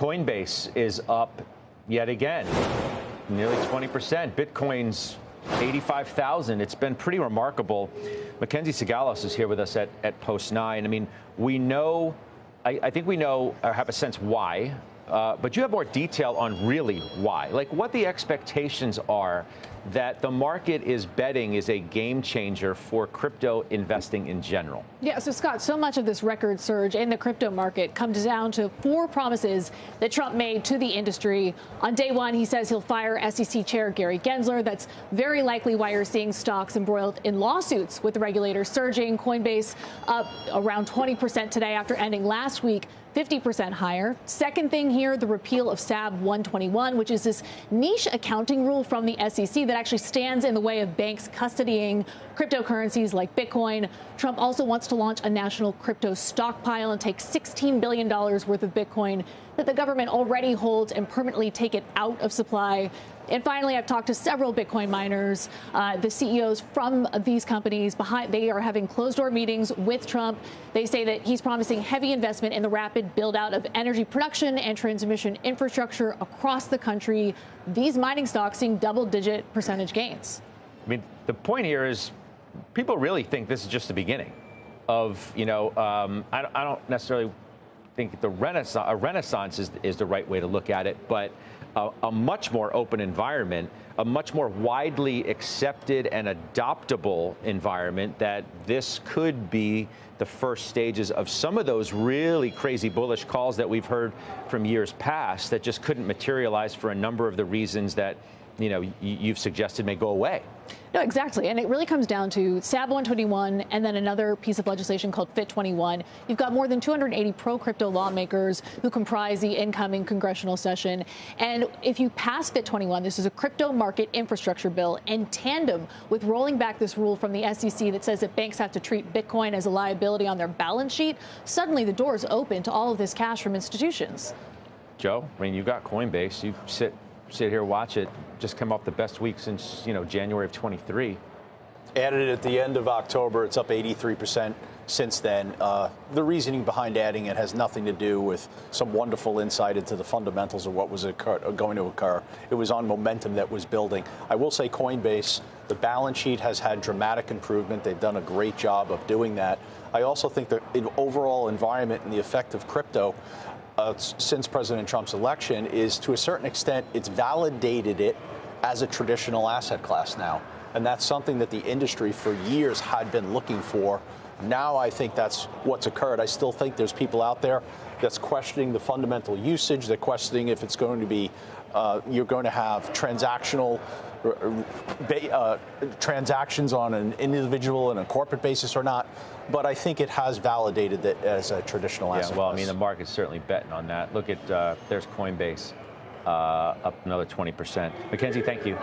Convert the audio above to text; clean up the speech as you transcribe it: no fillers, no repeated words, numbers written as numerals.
Coinbase is up yet again, nearly 20%. Bitcoin's 85,000. It's been pretty remarkable. MacKenzie Sigalos is here with us at Post 9. I mean, we know, I think we know or have a sense why, but you have more detail on really why, like what the expectations are that the market is betting is a game changer for crypto investing in general. Yeah, so Scott, so much of this record surge in the crypto market comes down to 4 promises that Trump made to the industry. On day one, he says he'll fire SEC Chair Gary Gensler. That's very likely why you're seeing stocks embroiled in lawsuits with the regulators surging. Coinbase up around 20% today after ending last week 50% higher. Second thing here, the repeal of SAB 121, which is this niche accounting rule from the SEC that actually stands in the way of banks custodying cryptocurrencies like Bitcoin. Trump also wants to launch a national crypto stockpile and take $16 billion worth of Bitcoin that the government already holds and permanently take it out of supply. And finally, I've talked to several Bitcoin miners, the CEOs from these companies. They are having closed-door meetings with Trump. They say that he's promising heavy investment in the rapid build-out of energy production and transmission infrastructure across the country. These mining stocks seeing double-digit percentage gains. I mean, the point here is people really think this is just the beginning of, I don't necessarily think a renaissance is the right way to look at it, but a much more open environment, a much more widely accepted and adoptable environment that this could be the first stages of some of those really crazy bullish calls that we've heard from years past that just couldn't materialize for a number of the reasons that you've suggested may go away. No, exactly. And it really comes down to SAB 121 and then another piece of legislation called FIT 21. You've got more than 280 pro-crypto lawmakers who comprise the incoming congressional session. And if you pass FIT 21, this is a crypto market infrastructure bill in tandem with rolling back this rule from the SEC that says that banks have to treat Bitcoin as a liability on their balance sheet. Suddenly the door is open to all of this cash from institutions. Joe, I mean, you've got Coinbase. You sit here, watch it. Just come off the best week since, January of 23. Added it at the end of October. It's up 83% since then. The reasoning behind adding it has nothing to do with some wonderful insight into the fundamentals of what was going to occur. It was on momentum that was building. I will say Coinbase, the balance sheet has had dramatic improvement. They've done a great job of doing that. I also think that the overall environment and the effect of crypto since President Trump's election is, to a certain extent, it's validated it as a traditional asset class now. And that's something that the industry for years had been looking for. Now I think that's what's occurred. I still think there's people out there that's questioning the fundamental usage. They're questioning if it's going to be, you're going to have transactional transactions on an individual and a corporate basis or not. But I think it has validated that as a traditional asset. Yeah, well, class. I mean, the market's certainly betting on that. Look at, there's Coinbase up another 20%. MacKenzie, thank you.